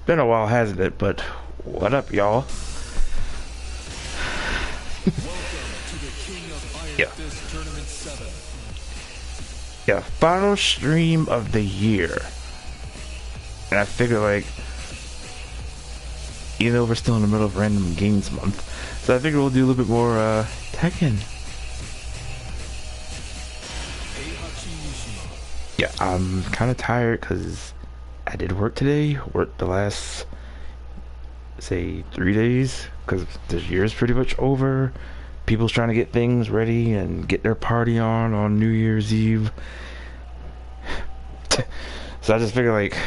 been a while, hasn't it? But what up, y'all? Yeah. Yeah, final stream of the year. And I figure, like, even though we're still in the middle of random games month, so I figure we'll do a little bit more Tekken. Yeah, I'm kind of tired because I did work today. Worked the last, say, 3 days because this year's pretty much over. People's trying to get things ready and get their party on New Year's Eve. So I just figure, like,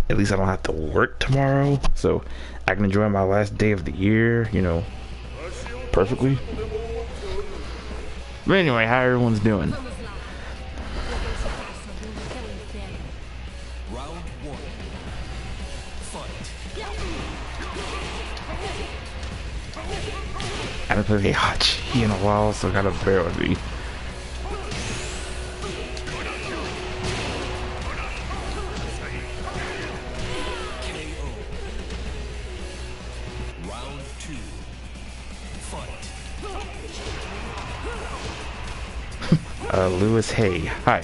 at least I don't have to work tomorrow, so I can enjoy my last day of the year, you know, perfectly. But anyway, how everyone's doing? I haven't played Heihachi in a while, so gotta bear with me. Lewis, hey, hi.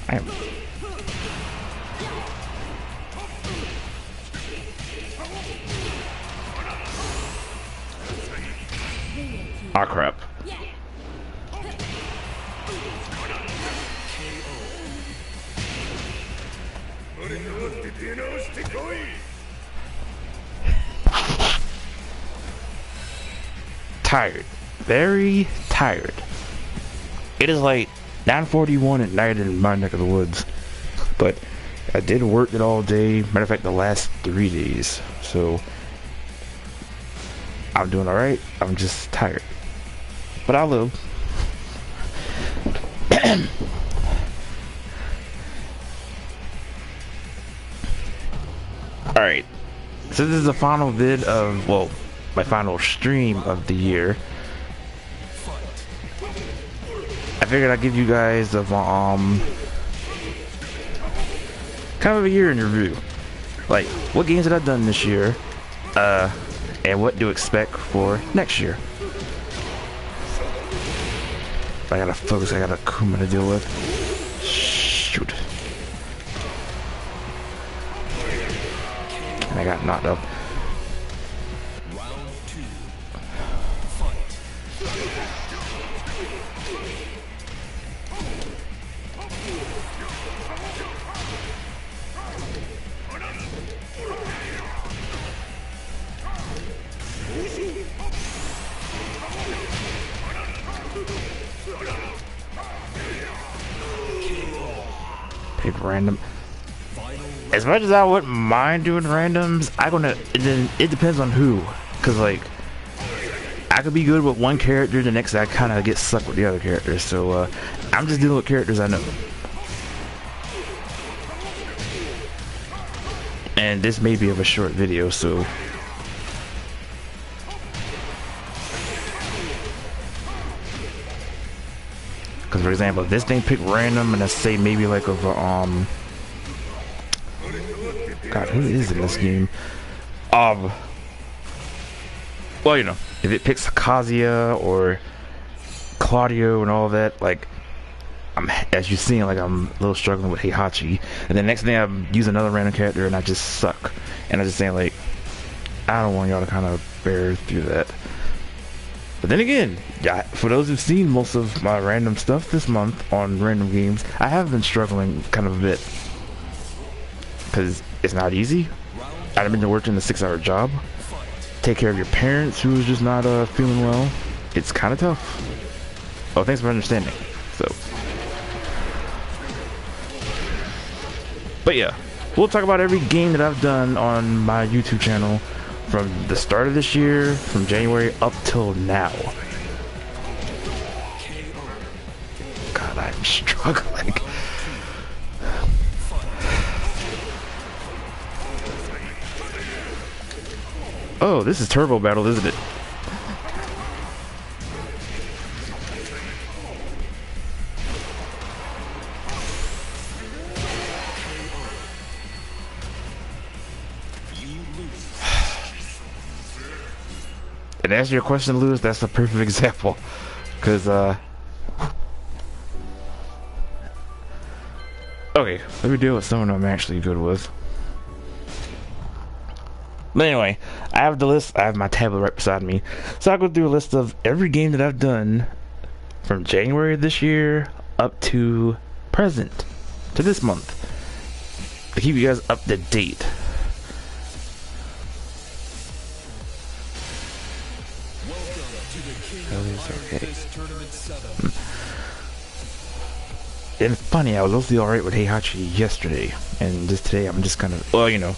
I am. Ah, crap. Tired. Very tired. It is like 9:41 at night in my neck of the woods. But I did work it all day. Matter of fact, the last 3 days. So I'm doing alright. I'm just tired. But I'll live. Alright. So this is the final vid of, well, my final stream of the year. I figured I'd give you guys a kind of a year in review. Like, what games have I done this year? And what to expect for next year. I gotta focus, I got a Kuma to deal with. Shoot. And I got knocked up. Pick random. As much as I wouldn't mind doing randoms, it depends on who. Cause like, I could be good with one character, the next I kind of get stuck with the other characters. So I'm just dealing with characters I know. And this may be of a short video, so. Because for example, if this thing pick random and I say maybe like of a, God, who is in this game? Well, you know, if it picks Kazuya or Claudio and all that, like, as you're seeing, like, I'm a little struggling with Heihachi, and the next thing I use another random character and I just suck. And I'm just saying, like, I don't want y'all to kind of bear through that. But then again, yeah, for those who've seen most of my random stuff this month on random games, I have been struggling kind of a bit. Because it's not easy. I've been working a 6-hour job. Take care of your parents who's just not feeling well. It's kind of tough. Oh, thanks for understanding. So. But yeah, we'll talk about every game that I've done on my YouTube channel. From the start of this year, from January up till now. God, I'm struggling. Oh, this is Turbo Battle, isn't it? to answer your question, Lewis, that's a perfect example. Cause okay, let me deal with someone I'm actually good with. But anyway, I have the list. I have my tablet right beside me, so I'll go through a list of every game that I've done from January this year up to present, to this month, to keep you guys up to date. Okay. And funny, I was mostly alright with Heihachi yesterday, and just today I'm just kind of, well, you know,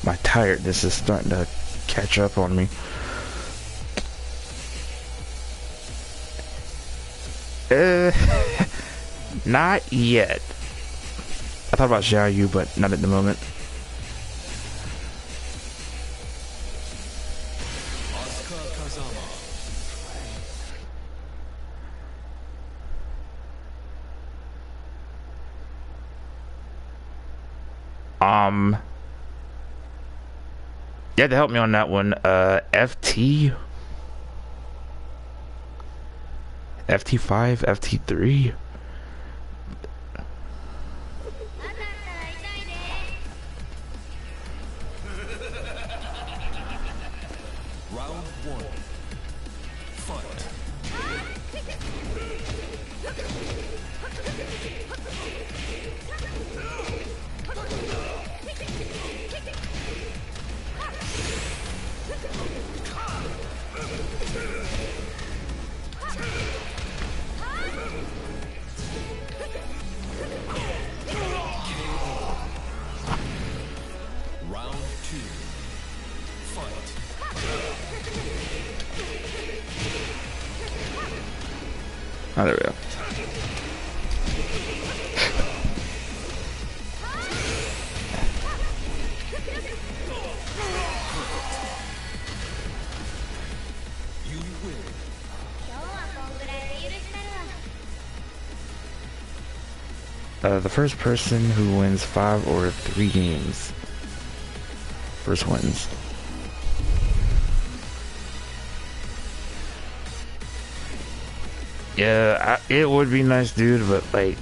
my tiredness is starting to catch up on me. Not yet. I thought about Xiaoyu, but not at the moment. You had to help me on that one. FT5, FT3. Round one. Fight. Oh, there we go. The first person who wins 5 or 3 games first wins. Yeah, it would be nice, dude, but like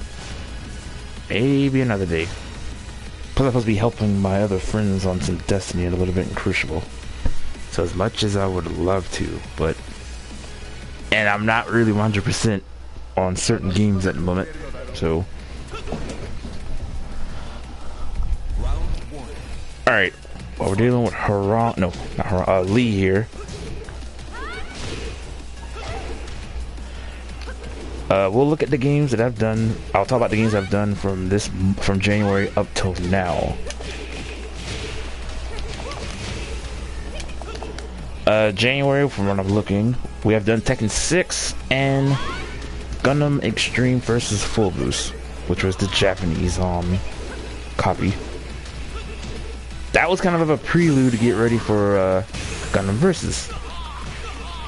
maybe another day. Plus, I'm supposed to be helping my other friends on some Destiny and a little bit in Crucible. So as much as I would love to, but and I'm not really 100% on certain games at the moment, so. Alright, well, we're dealing with Lee here. We'll look at the games that I've done. I'll talk about the games I've done from January up till now. January, from what I'm looking, we have done Tekken 6 and Gundam Extreme vs. Full Boost, which was the Japanese copy. That was kind of a prelude to get ready for Gundam Versus,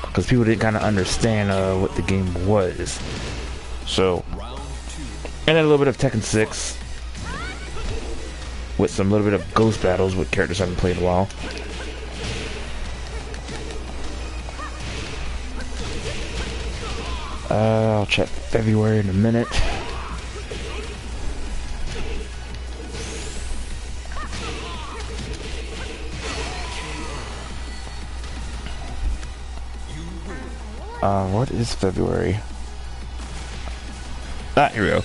because people didn't kind of understand what the game was. So, and then a little bit of Tekken 6 with some little bit of ghost battles with characters I haven't played in a while. I'll check February in a minute. What is February? Here we go.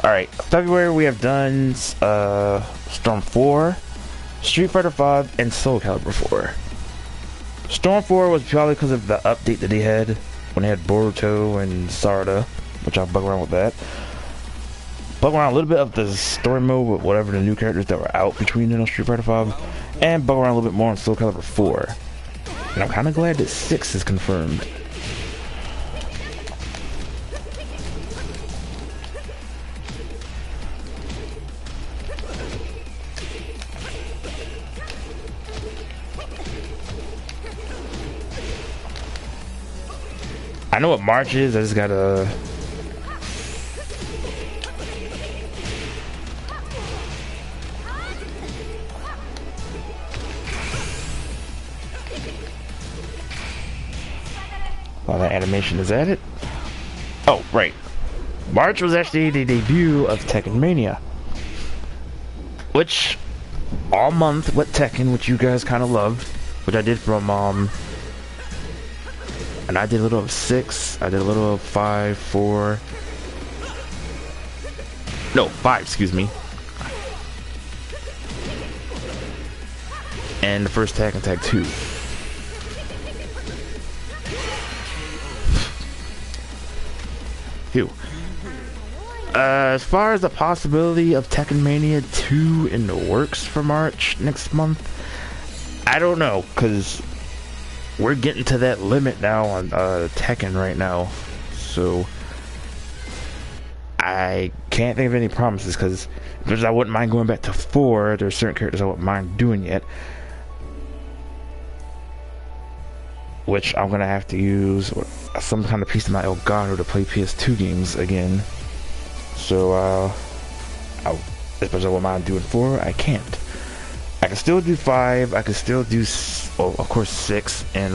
Alright, February we have done Storm 4, Street Fighter 5, and Soul Calibur 4. Storm 4 was probably because of the update that they had when they had Boruto and Sarada, which I'll bug around with that. Bug around a little bit of the story mode with whatever the new characters that were out between Street Fighter 5, and bug around a little bit more on Soul Calibur 4. And I'm kind of glad that 6 is confirmed. I know what March is, I just gotta... While that animation is at it. Oh, right. March was actually the debut of Tekken Mania. Which, all month with Tekken, which you guys kind of loved. Which I did from, and I did a little of 6. I did a little of 5, 4. No, 5, excuse me. And the first tag and tag 2. Phew. As far as the possibility of Tekken Mania 2 in the works for March next month, I don't know, because we're getting to that limit now on Tekken right now. So I can't think of any promises, because I wouldn't mind going back to 4. There's certain characters I wouldn't mind doing yet, which I'm gonna have to use some kind of piece of my Elgato to play PS2 games again. So as much as I wouldn't mind doing 4, I can't. I can still do 5. I can still do, well, of course, 6 and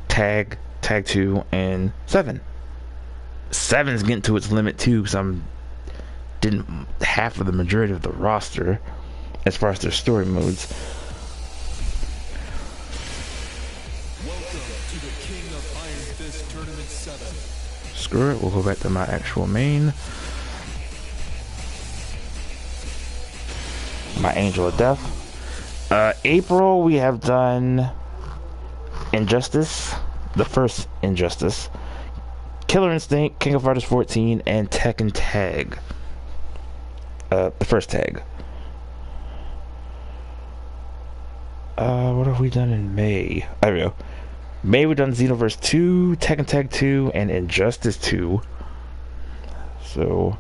tag 2 and 7. 7's getting to its limit too, because I'm didn't half of the majority of the roster as far as their story modes. Screw it, we'll go back to my actual main. My Angel of Death. April, we have done Injustice, the first Injustice, Killer Instinct, King of Fighters 14, and Tekken Tag. The first tag. What have we done in May? There we go. May we done Xenoverse 2, Tekken Tag 2, and Injustice 2. So,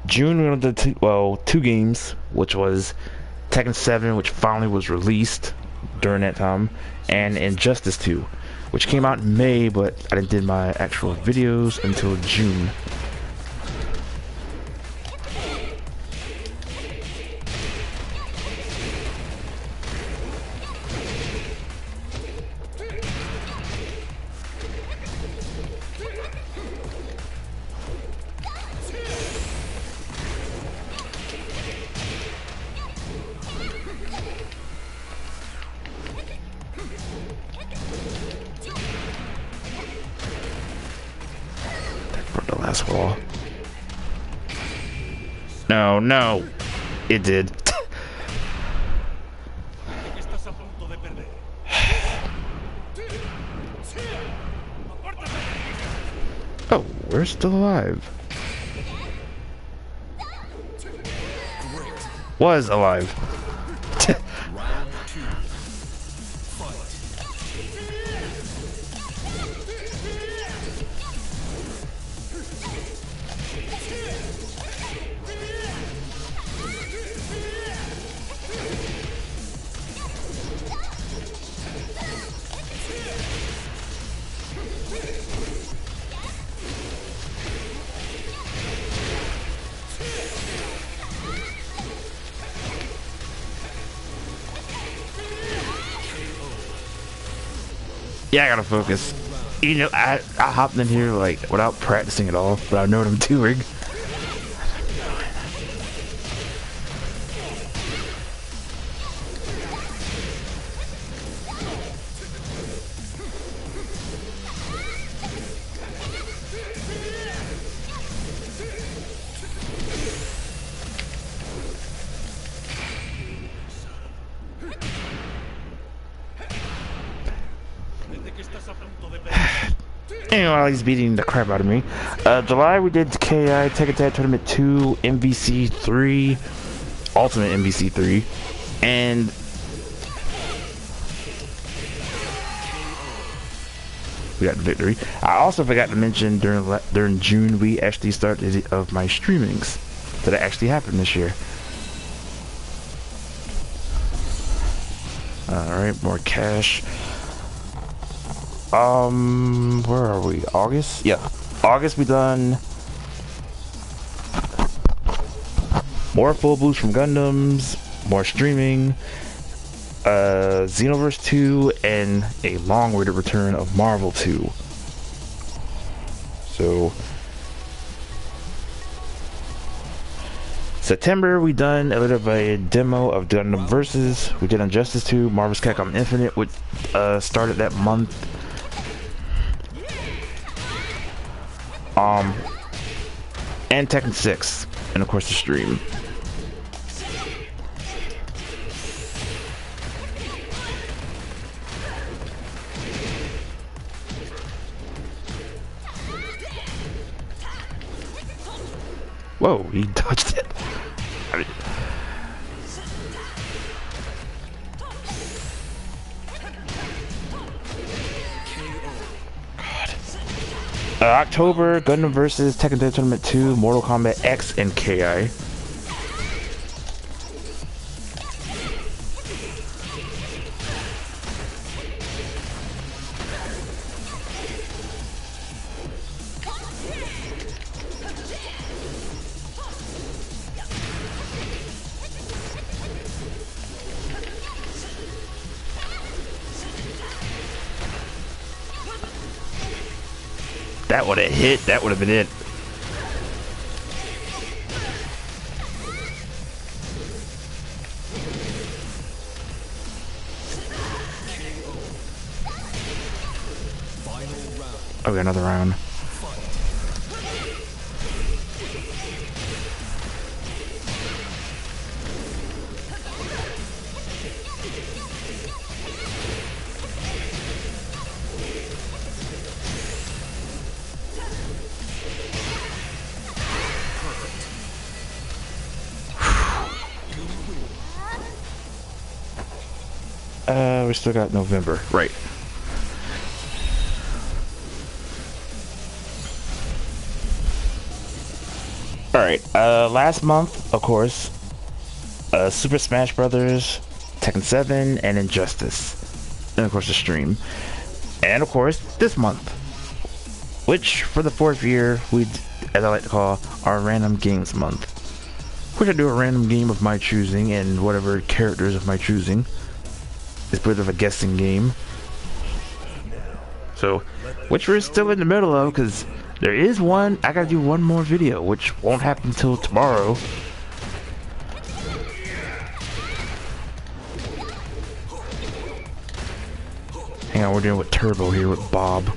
June we did two games, which was Tekken 7, which finally was released during that time, and Injustice 2, which came out in May, but I didn't do my actual videos until June. Last wall. No, it did. Oh, we're still alive. Was alive. Yeah, I gotta focus. You know, I hopped in here like without practicing at all, but I know what I'm doing. Anyway, he's beating the crap out of me. July we did KI Tekken Tag Tournament 2, MVC 3, Ultimate MVC 3, and we got the victory. I also forgot to mention during June we actually started of my streamings that actually happened this year. Alright, more cash. Where are we? August? Yeah. August we done more full boosts from Gundams, more streaming, Xenoverse 2, and a long-awaited return of Marvel 2. So September, we done a little bit of a demo of Gundam Versus. We did Injustice 2, Marvel's Capcom Infinite, which started that month. And Tekken 6, and of course the stream. Whoa, he touched it. I mean, October, Gundam vs. Tekken Tournament 2, Mortal Kombat X, and KI. That would have hit, that would have been it. Okay, another round. We still got November, right? Alright, last month, of course, Super Smash Brothers, Tekken 7, and Injustice. And of course the stream. And of course, this month, which for the 4th year, we, as I like to call, our Random Games Month. Which I do a random game of my choosing and whatever characters of my choosing. It's a bit of a guessing game. So, which we're still in the middle of, because there is one, I gotta do one more video, which won't happen until tomorrow. Hang on, we're dealing with Turbo here with Bob.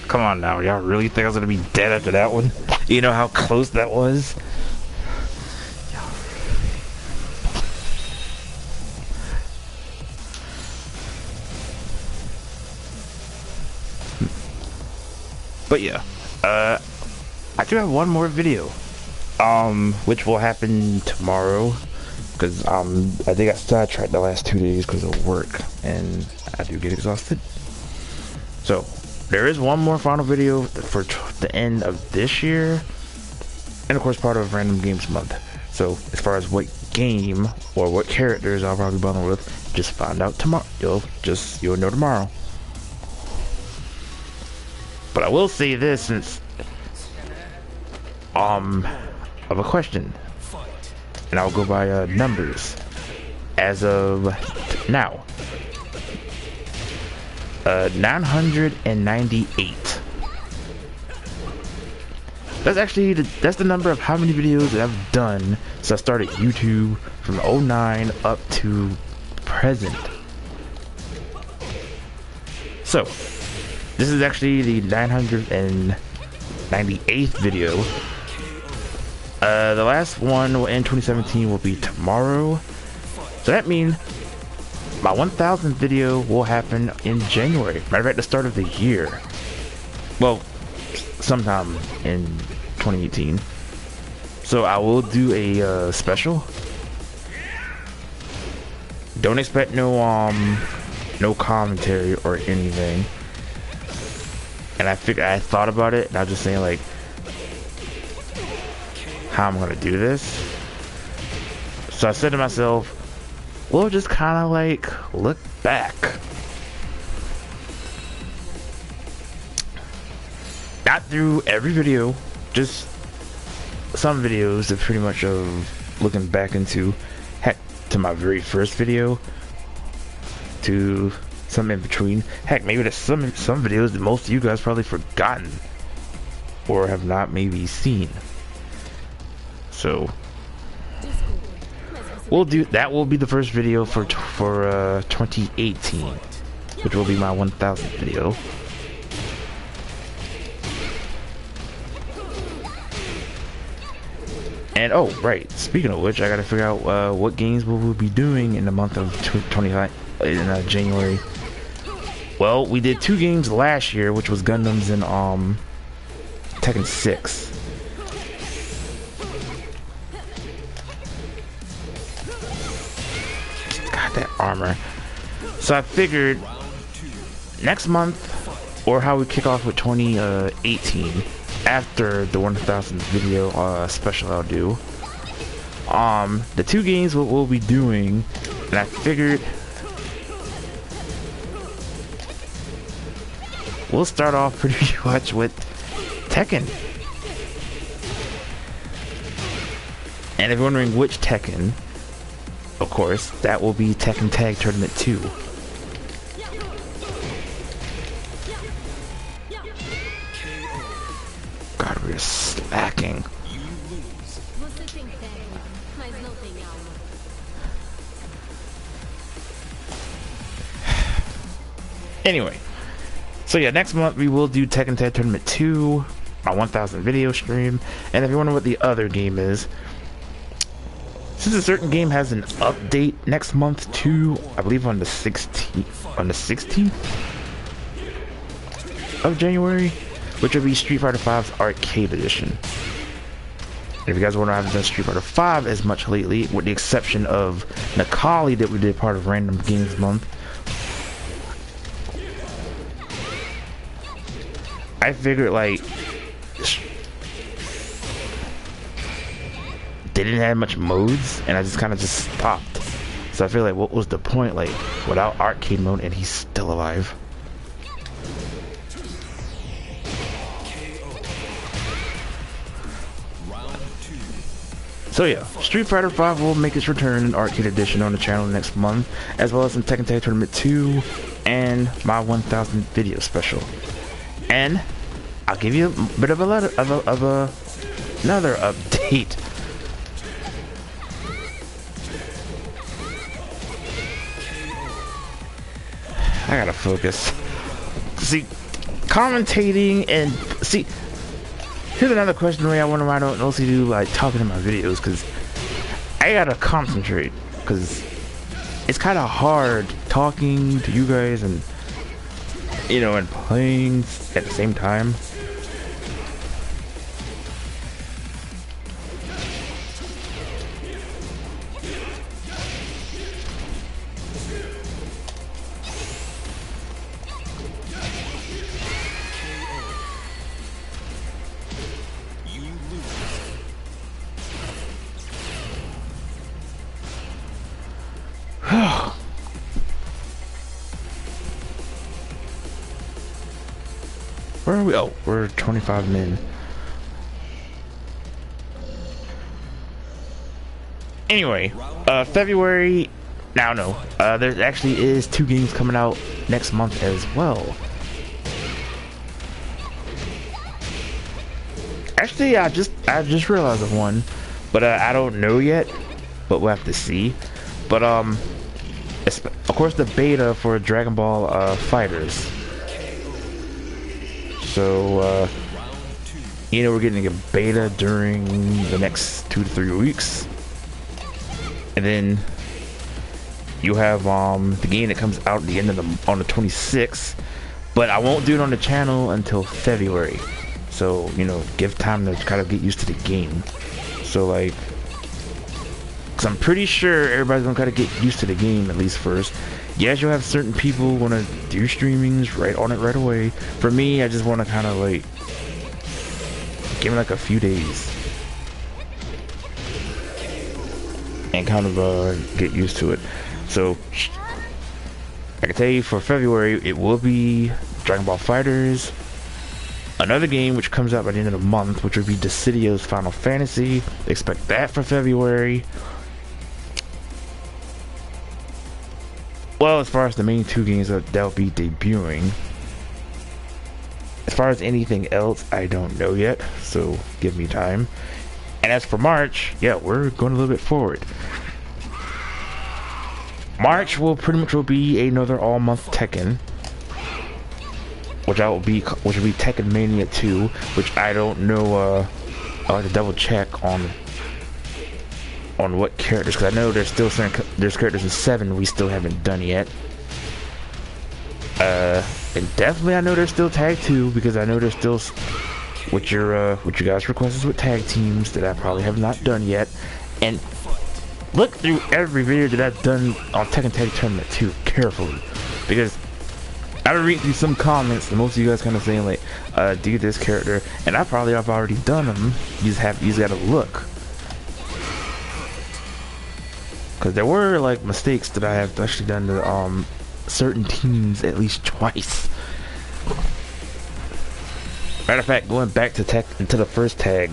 Come on now, y'all really think I was gonna be dead after that one? You know how close that was? But yeah, I do have one more video, which will happen tomorrow, because I think I sidetracked the last 2 days because of work, and I do get exhausted. So there is one more final video for the end of this year, and of course part of Random Games Month. So as far as what game or what characters I'll probably bundle with, just find out tomorrow. You'll know tomorrow. But I will say this, since of a question. and I'll go by numbers as of now. 998. That's the number of how many videos that I've done since I started YouTube from '09 up to present. So this is actually the 998th video. The last one in 2017 will be tomorrow. So that means my 1000th video will happen in January. Matter of fact, the start of the year. Well, sometime in 2018. So I will do a special. Don't expect no commentary or anything. And I thought about it, and I was just saying like how I'm gonna do this. So I said to myself, we'll just kind of like look back. Not through every video, just some videos that pretty much of looking back into, heck, to my very first video, to some in between. Heck, maybe there's some videos that most of you guys probably forgotten or have not maybe seen. So we'll do that. Will be the first video for 2018, which will be my 1000th video. And oh right, speaking of which, I gotta figure out what games we'll be doing in the month of January. Well, we did 2 games last year, which was Gundams and Tekken 6. God, that armor. So I figured next month, or how we kick off with 2018, after the 1000th video special I'll do, the 2 games we'll be doing, and I figured we'll start off pretty much with Tekken. And if you're wondering which Tekken, of course, that will be Tekken Tag Tournament 2. God, we're slacking. Anyway, so yeah, next month we will do Tekken Tag Tournament 2, my 1000 video stream. And if you wonder what the other game is, since a certain game has an update next month too, I believe on the 16th of January, which will be Street Fighter V's Arcade Edition. And if you guys wonder, I haven't done Street Fighter V as much lately, with the exception of Nakali that we did part of Random Games Month. I figured like they didn't have much modes, and I just kind of just stopped. So I feel like, what was the point, like, without arcade mode, and he's still alive? So yeah, Street Fighter V will make its return in Arcade Edition on the channel next month, as well as in Tekken Tag Tournament 2 and my 1000 video special. And I'll give you a bit of another update. I gotta focus. See, commentating and see. Here's another question where I wonder why I don't also do like talking in my videos, because I gotta concentrate, because it's kind of hard talking to you guys and, you know, and playing at the same time. Where are we? Oh, we're 25 men. Anyway, February. Now, no. There actually is 2 games coming out next month as well. Actually, I just realized of one, but I don't know yet. But we'll have to see. But of course, the beta for Dragon Ball Fighters. So you know, we're getting a beta during the next 2 to 3 weeks, and then you have the game that comes out at the end of on the 26th. But I won't do it on the channel until February. So, you know, give time to kind of get used to the game. So, like, because I'm pretty sure everybody's going to kind of get used to the game, at least first. Yes, you'll have certain people want to do streamings right on it right away. For me, I just want to kind of, like, give me, like, a few days. And kind of get used to it. So, I can tell you for February, it will be Dragon Ball Fighters. Another game which comes out by the end of the month, which would be Decidio's Final Fantasy. Expect that for February. Well, as far as the main 2 games that'll be debuting. As far as anything else, I don't know yet, so give me time. And as for March, yeah, we're going a little bit forward. March will be another all-month Tekken, which will be Tekken Mania 2, which I don't know. I'll have to double check on what characters, because I know there's characters in 7 we still haven't done yet. And definitely I know there's still Tag 2, because I know there's still what your guys' requests with tag teams that I probably have not done yet. And look through every video that I've done on Tekken Tag Tournament 2 carefully, because I've been reading through some comments and most of you guys kind of saying like, do this character, and I probably have already done them. You just gotta look, because there were like mistakes that I have actually done to certain teams at least twice. Matter of fact, going back to the first tag,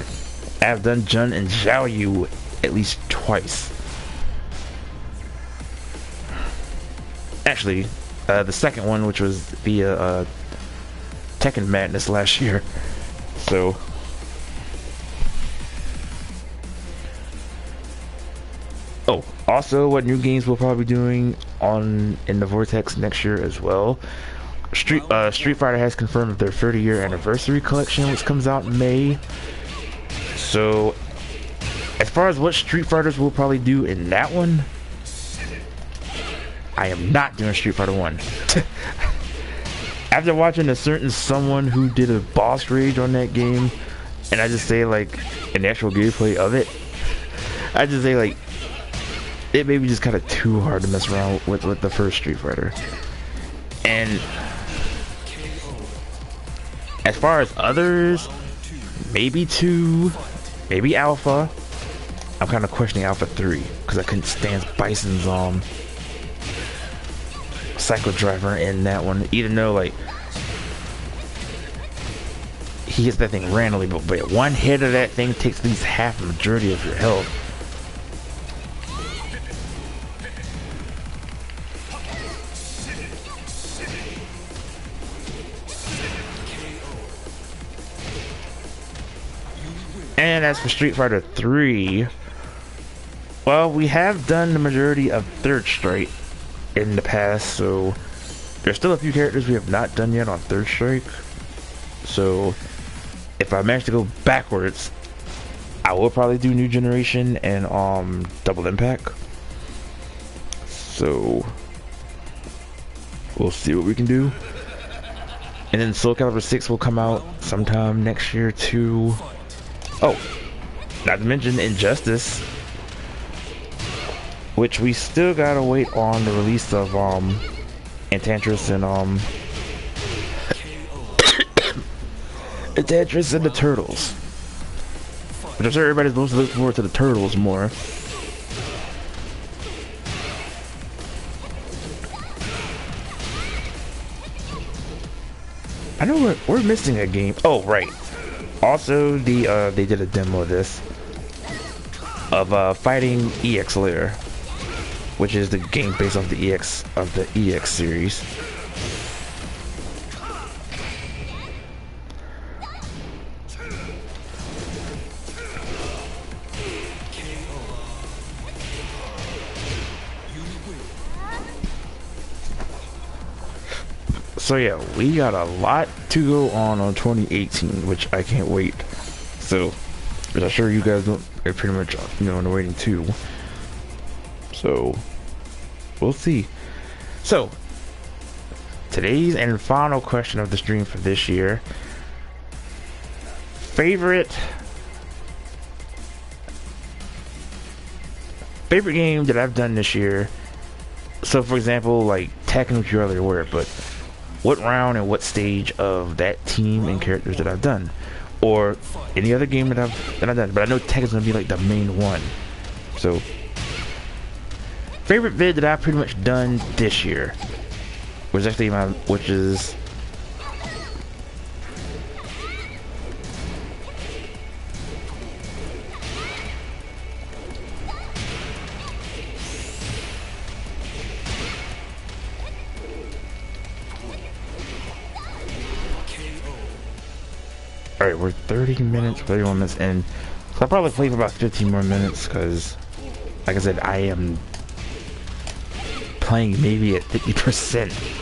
I've done Jun and Xiao Yu at least twice. Actually, the second one, which was via Tekken Madness last year. So, oh, also, what new games we'll probably be doing in the Vortex next year as well. Street Fighter has confirmed their 30-year anniversary collection, which comes out in May. So, as far as what Street Fighters we'll probably do in that one, I am not doing Street Fighter 1. After watching a certain someone who did a boss rage on that game, and I just say like an actual gameplay of it, I just say like it may be just kind of too hard to mess around with the first Street Fighter. And as far as others, maybe 2, maybe Alpha. I'm kind of questioning Alpha 3 because I couldn't stand Bison's Psycho Driver in that one, even though like he hits that thing randomly, but one hit of that thing takes at least half the majority of your health. And as for Street Fighter 3, well, we have done the majority of Third Strike in the past, so there's still a few characters we have not done yet on Third Strike. So if I manage to go backwards, I will probably do New Generation and Double Impact. So we'll see what we can do. And then Soul Calibur 6 will come out sometime next year too. Oh, not to mention Injustice, which we still gotta wait on the release of Enchantress and Enchantress and the Turtles. Which I'm sure everybody's supposed to look forward to the Turtles more. I know we're missing a game. Oh right. Also, they did a demo of this. of fighting EX Lair, which is the game based off the EX series. So yeah, we got a lot to go on 2018, which I can't wait. So, which I'm sure you guys are pretty much, you know, waiting too. So, we'll see. So, today's and final question of the stream for this year: favorite game that I've done this year. So, for example, like Tekken, which you're already aware of, but what round and what stage of that team and characters that I've done, or any other game that I've done. But I know Tekken's gonna be like the main one. So, favorite vid that I've pretty much done this year was actually which is alright, we're 30 minutes, 31 minutes in. So I'll probably play for about 15 more minutes because, like I said, I am playing maybe at 50%.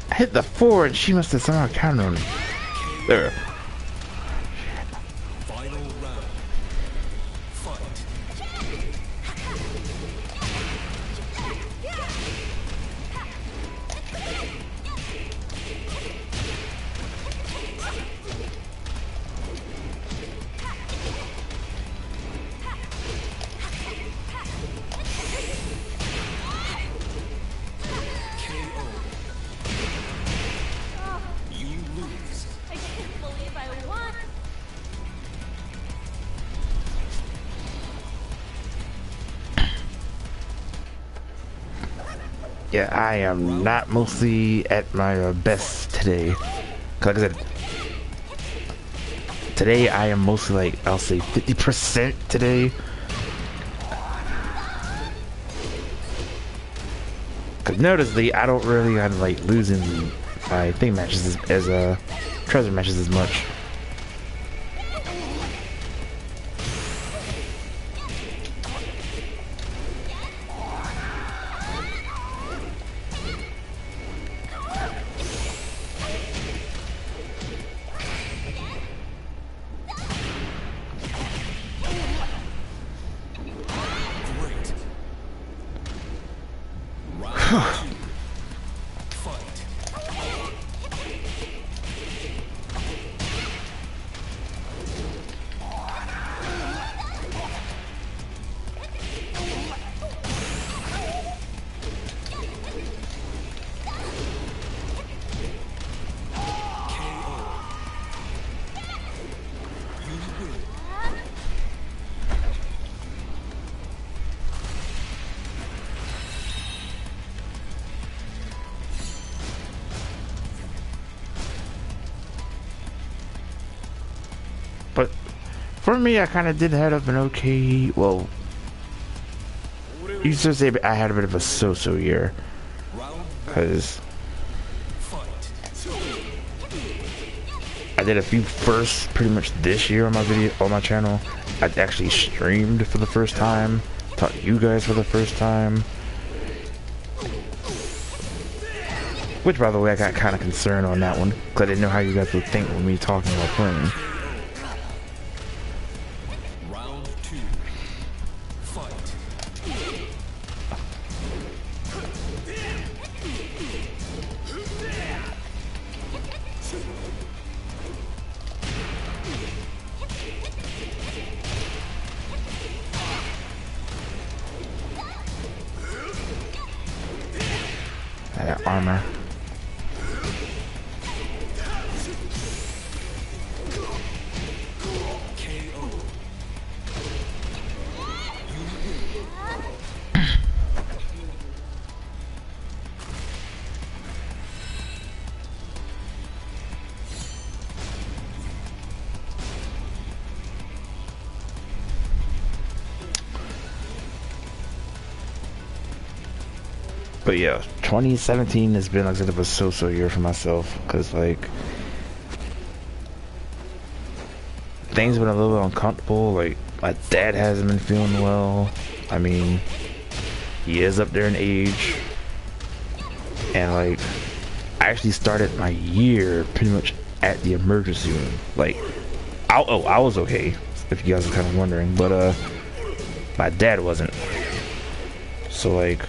I hit the 4 and she must have somehow counted on me. There. Final round. Fight. Yeah, I am not mostly at my best today. 'Cause like I said, today I am mostly like, I'll say 50% today. 'Cause noticeably, I don't really like losing my thing matches as treasure matches as much. For me, I kind of did have an okay. Well, you should say I had a bit of a so-so year, because I did a few firsts pretty much this year on my channel. I actually streamed for the first time, talked to you guys for the first time. Which, by the way, I got kind of concerned on that one, because I didn't know how you guys would think when me talking about playing. Round 2. Fight. That armor. But yeah, 2017 has been like sort of a so-so year for myself, because like things have been a little bit uncomfortable. Like my dad hasn't been feeling well. I mean, he is up there in age, and like I actually started my year pretty much at the emergency room. Like, I was okay, if you guys are kind of wondering, but my dad wasn't. So like,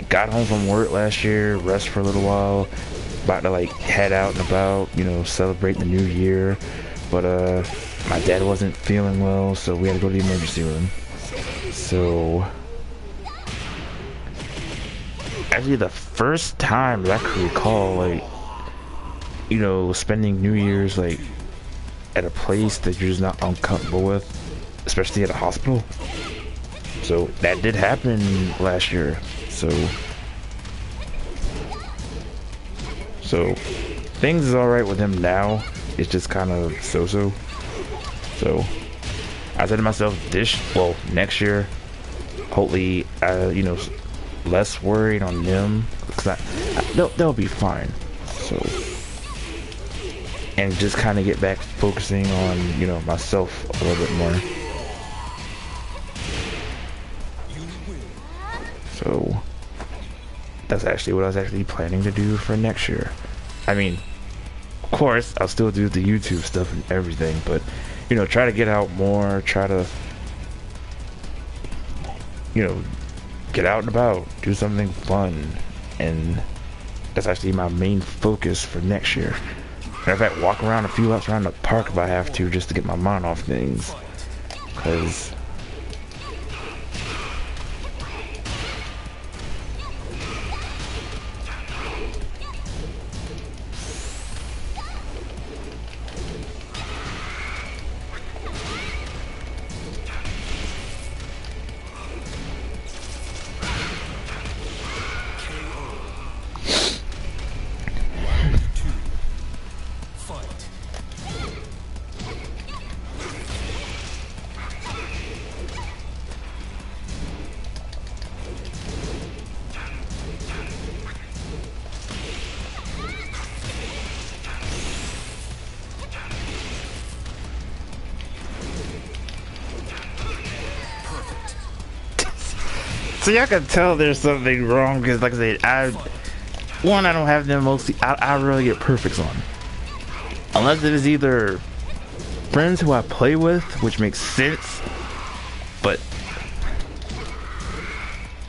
got home from work last year, rest for a little while, about to like head out and about, you know, celebrate the new year, but my dad wasn't feeling well, so we had to go to the emergency room. So actually the first time that I could recall, like, you know, spending New Year's like at a place that you're just not uncomfortable with, especially at a hospital. So that did happen last year. So things is alright with him now. It's just kind of so-so. So I said to myself, next year, hopefully, you know, less worried on them, because they'll be fine. So, and just kind of get back focusing on, you know, myself a little bit more. So that's actually what I was actually planning to do for next year. I mean, of course, I'll still do the YouTube stuff and everything, but, you know, try to get out more, try to, you know, get out and about, do something fun, and that's actually my main focus for next year. Matter of fact, walk around a few laps around the park if I have to, just to get my mind off things, because so y'all can tell there's something wrong, because like I said, I don't have them mostly. I really get perfects on, unless it is either friends who I play with, which makes sense, but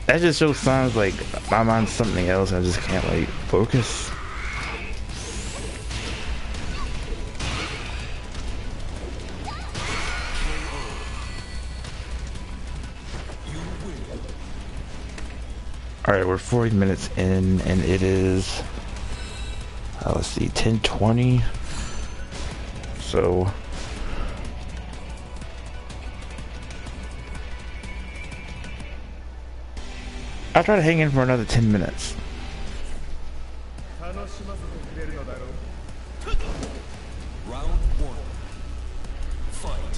that just shows signs like my mind's something else and I just can't like focus. Alright, we're 40 minutes in, and it is, let's see, 10:20. So I'll try to hang in for another 10 minutes. Round one. Fight.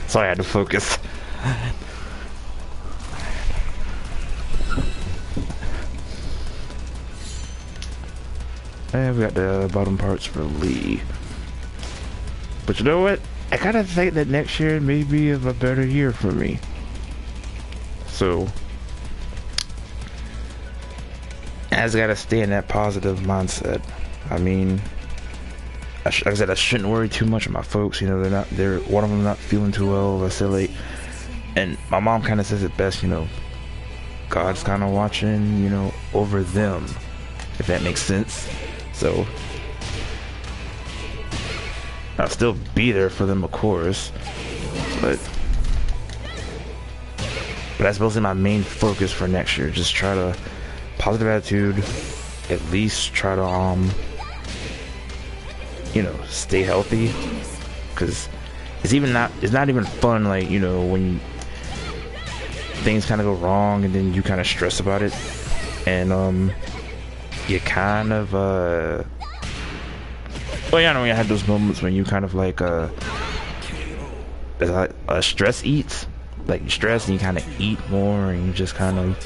So I had to focus. And we got the bottom parts for Lee. But you know what? I kind of think that next year may be a better year for me. So I just gotta stay in that positive mindset. I mean, like I said, I shouldn't worry too much of my folks. You know, one of them not feeling too well. I said, like, and my mom kind of says it best. You know, God's kind of watching, you know, over them, if that makes sense. So I'll still be there for them, of course, but that's mostly my main focus for next year. Just try to positive attitude, at least try to you know, stay healthy, because it's not even fun, like, you know, when things kind of go wrong and then you kind of stress about it, and you kind of well, yeah, I know, you had those moments when you kind of like stress eats, like you stress and you kind of eat more and you just kind of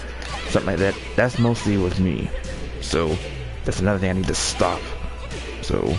something like that. That's mostly with me, so that's another thing I need to stop. So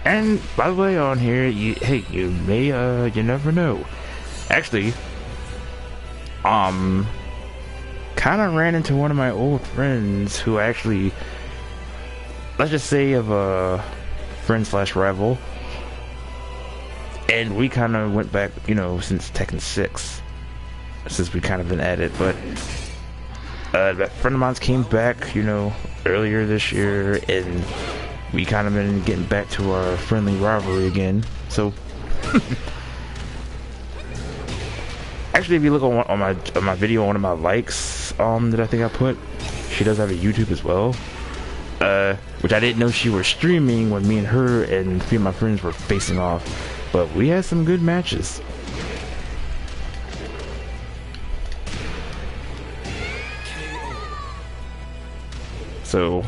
and by the way, on here, you may, you never know. Actually, kind of ran into one of my old friends who actually, let's just say, of a friend slash rival, and we kind of went back, you know, since Tekken 6, since we kind of been at it. But that friend of mine's came back, you know, earlier this year, and we kind of been getting back to our friendly rivalry again. So actually, if you look on my video, one of my likes that I think I put, she does have a YouTube as well, which I didn't know she was streaming when me and her and a few of my friends were facing off, but we had some good matches. So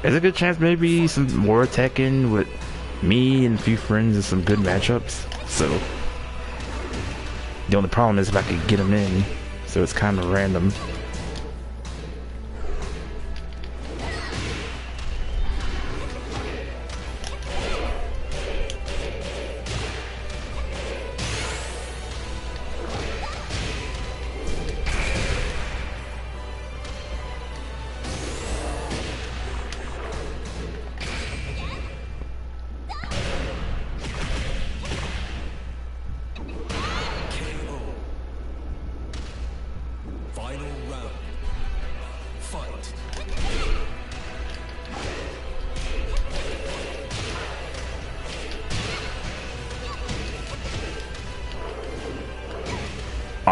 there's a good chance maybe some more Tekken with me and a few friends and some good matchups. So the only problem is if I could get them in, so it's kind of random.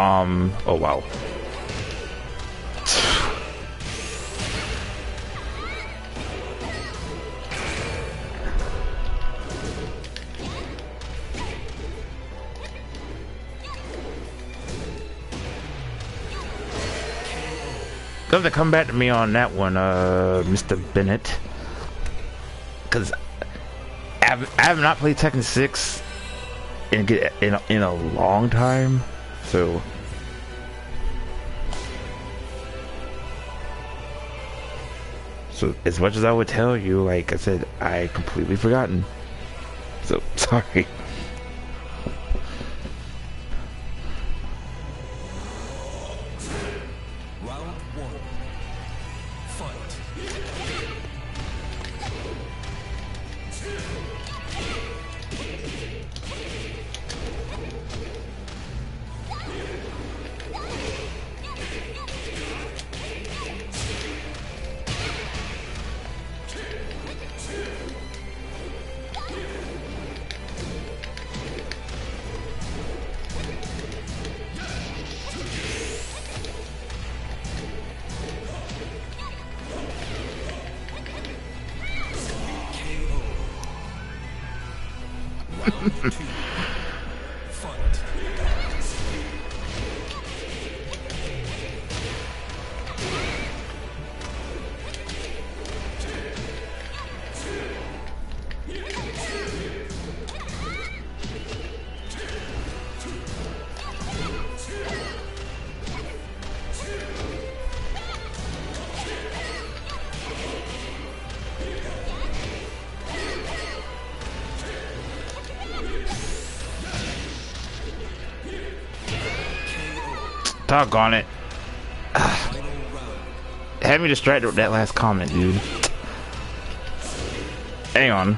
Oh wow. You have to come back to me on that one, Mr. Bennett. Cause I have not played Tekken 6 in a long time, so as much as I would tell you, like I said, I completely forgotten. So sorry. Round one. Fight. Round two. Fight. Doggone it. Final round. Had me distracted with that last comment, dude. Hang on.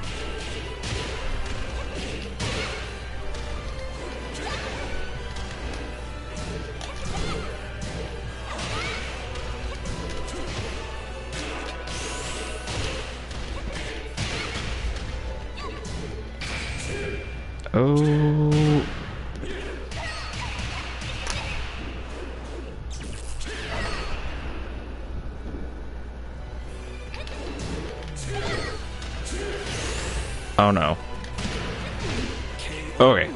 Oh. Oh no. Okay.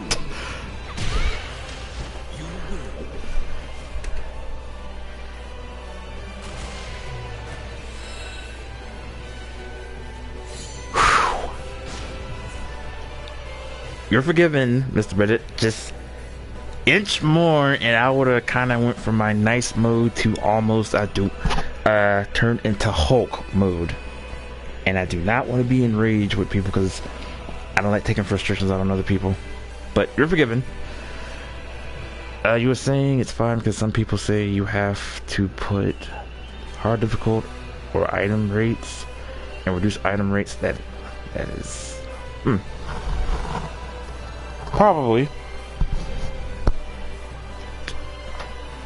You're forgiven, Mr. Bennett. Just inch more, and I would have kind of went from my nice mode to almost turned into Hulk mode. And I do not want to be in rage with people because I don't like taking frustrations out on other people. But you're forgiven. You were saying it's fine because some people say you have to put hard difficult or item rates and reduce item rates. That is probably.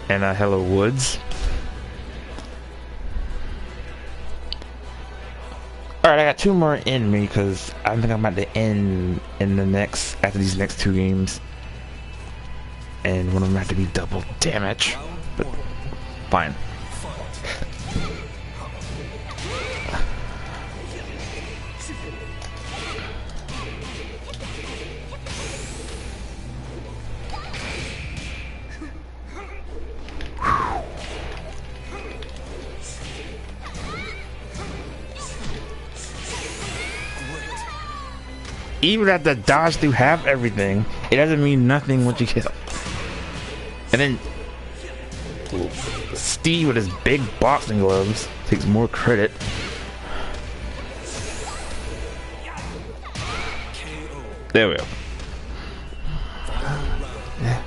And hello Woods. Alright, I got two more in me because I think I'm about to end in the next, after these next two games. And one of them have to be double damage. But fine. Even at the dodge through half everything, it doesn't mean nothing once you get up. And then Steve with his big boxing gloves takes more credit. There we go. Yeah.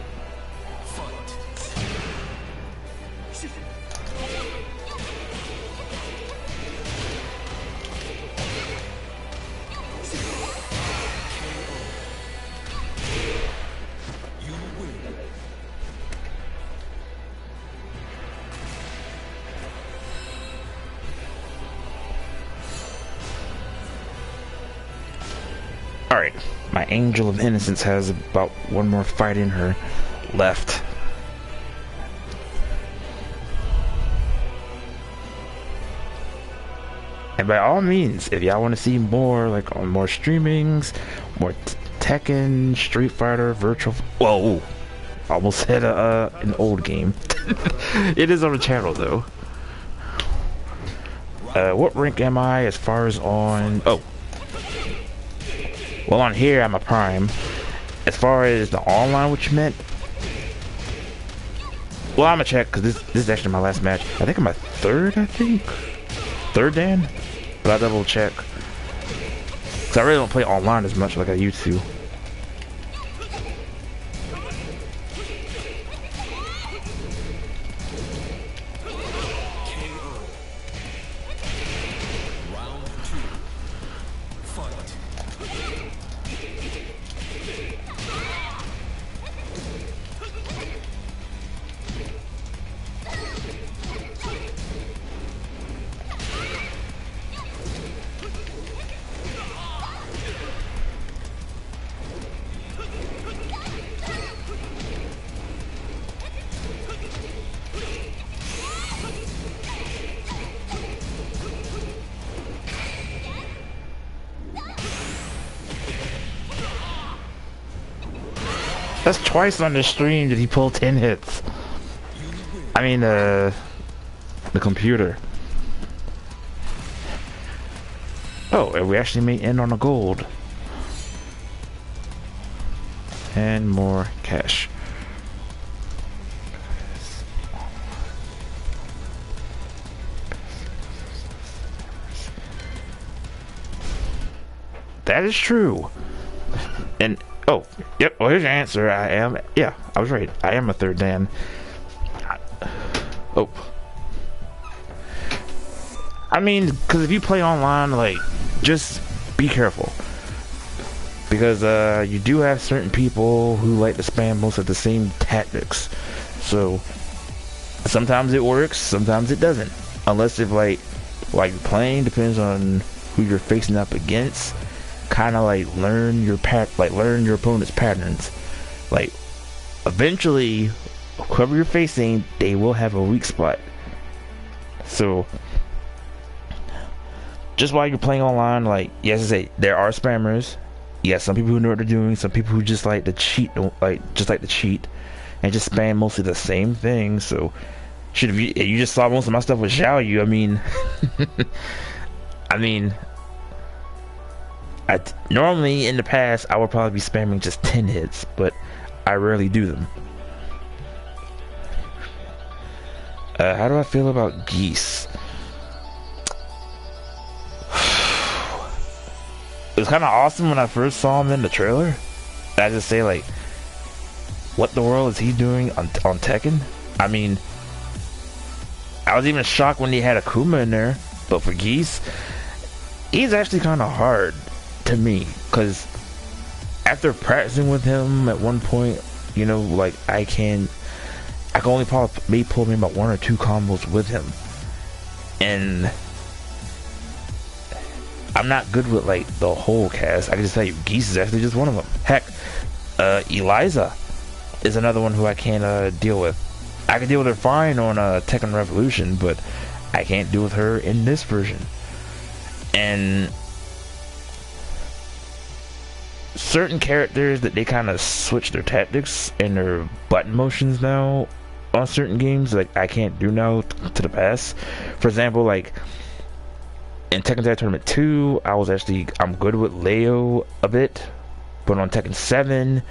Alright, my Angel of Innocence has about one more fight in her left. And by all means, if y'all want to see more, like on more streamings, more Tekken, Street Fighter, Virtual. Whoa, almost said an old game. It is on the channel though. What rank am I as far as on? Oh, well on here I'm a prime. As far as the online, what you meant? Well, I'm gonna check because this is actually my last match. I think I'm a third. I think third Dan, but I'll double check. Cause I really don't play online as much like I used to. Round 2. Fight. That's twice on the stream did he pull 10 hits. I mean, the computer. Oh, and we actually may end on a gold. And more cash. That is true. And oh, yep. Well, here's your answer. I am. Yeah, I was right. I am a third Dan. Oh. I mean, because if you play online, like, just be careful. Because you do have certain people who like to spam most of the same tactics. So sometimes it works, sometimes it doesn't. Unless if like while you're playing, depends on who you're facing up against. Kind of like learn your learn your opponent's patterns. Like eventually, whoever you're facing, they will have a weak spot. So just while you're playing online, like yes, I say there are spammers. Yes, some people who know what they're doing. Some people who just like to cheat, just like to cheat, and just spam mostly the same thing. So should you just saw most of my stuff with Xiao Yu. I mean, I mean. Normally in the past I would probably be spamming just 10 hits, but I rarely do them. How do I feel about Geese? It was kind of awesome when I first saw him in the trailer. I just say like, what the world is he doing on Tekken? I mean, I was even shocked when he had Akuma in there, but for Geese, he's actually kind of hard to me, because after practicing with him at one point, you know, like I can only pull maybe about 1 or 2 combos with him, and I'm not good with like the whole cast. I can just tell you, Geese is actually just one of them. Heck, Eliza is another one who I can't deal with. I can deal with her fine on Tekken Revolution, but I can't deal with her in this version. And certain characters that they kind of switch their tactics and their button motions now on certain games, like I can't do now to the past. For example, like in Tekken Tag Tournament 2, I'm good with Leo a bit, but on Tekken 7,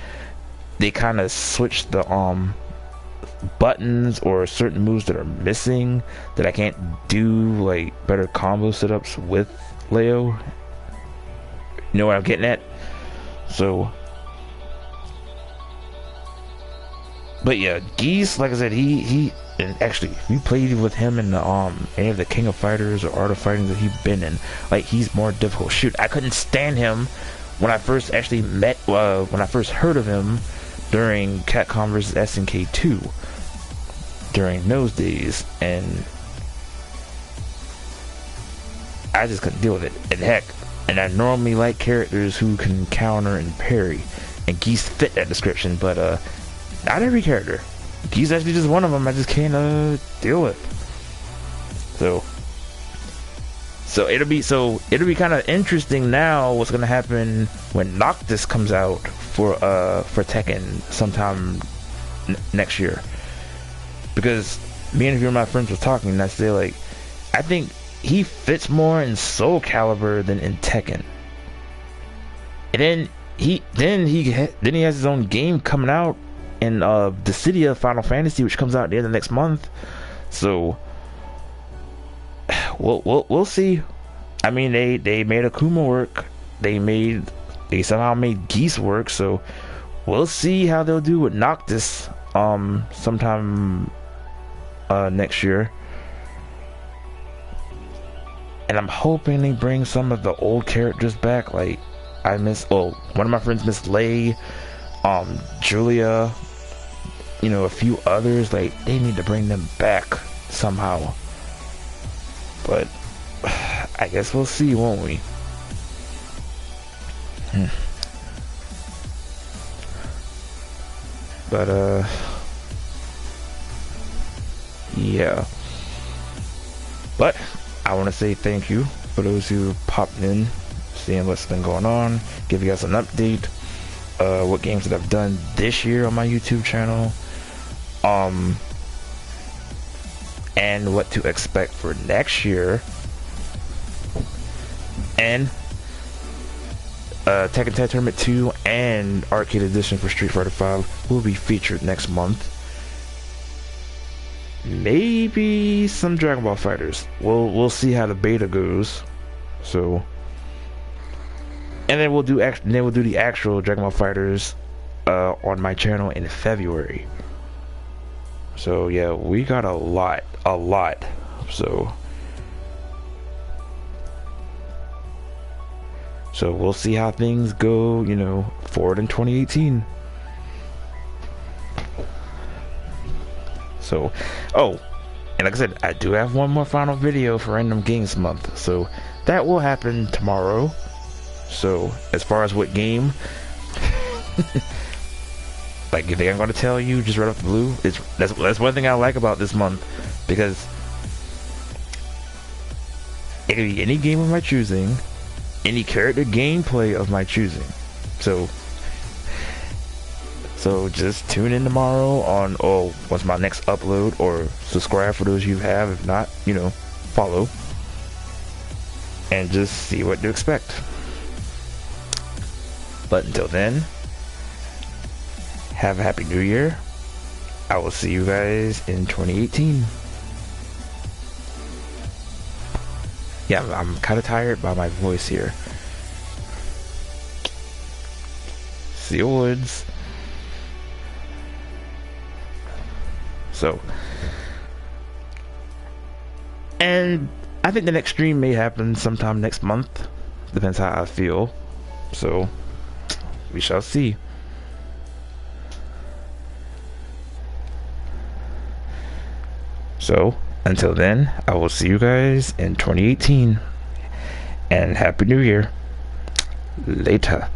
they kind of switched the buttons or certain moves that are missing that I can't do like better combo setups with Leo. You know what I'm getting at? So, but yeah, Geese, like I said, he and actually, if you played with him in the any of the King of Fighters or Art of Fighting that he's been in, like he's more difficult. Shoot, I couldn't stand him when I first actually when I first heard of him during Capcom vs SNK 2 during those days, and I just couldn't deal with it. And heck, and I normally like characters who can counter and parry, and Geese fit that description, but not every character. Geese actually just one of them I just can't deal with. So it'll be kind of interesting now what's gonna happen when Noctis comes out for Tekken sometime next year. Because me and a few of my friends was talking, and I say like, I think he fits more in Soul Calibur than in Tekken. And then he has his own game coming out in the City of Final Fantasy, which comes out at the end of next month. So we'll see. I mean, they made Akuma work. They somehow made Geese work. So we'll see how they'll do with Noctis sometime next year. And I'm hoping they bring some of the old characters back. Like one of my friends Miss Lay, Julia, a few others. Like they need to bring them back somehow. But I guess we'll see, won't we? But yeah. But I want to say thank you for those who popped in, seeing what's been going on, give you guys an update, what games that I've done this year on my YouTube channel, and what to expect for next year. And Tekken Tag Tournament 2 and Arcade Edition for Street Fighter 5 will be featured next month. Maybe some Dragon Ball Fighters. We'll see how the beta goes. So, and then we'll do the actual Dragon Ball Fighters on my channel in February. So yeah, we got a lot. So we'll see how things go, forward in 2018. So, and like I said, I do have one more final video for Random Games Month, so that will happen tomorrow. So, as far as what game, like if I'm gonna tell you just right off the blue, that's one thing I like about this month, because it can be any game of my choosing, any character gameplay of my choosing. So just tune in tomorrow on what's my next upload, or subscribe for those you have. If not, follow and just see what to expect. But until then, have a happy new year. I will see you guys in 2018. Yeah, I'm kind of tired by my voice here. See you woods. So, and I think the next stream may happen sometime next month. Depends how I feel. So, we shall see. So, until then, I will see you guys in 2018. And Happy New Year. Later.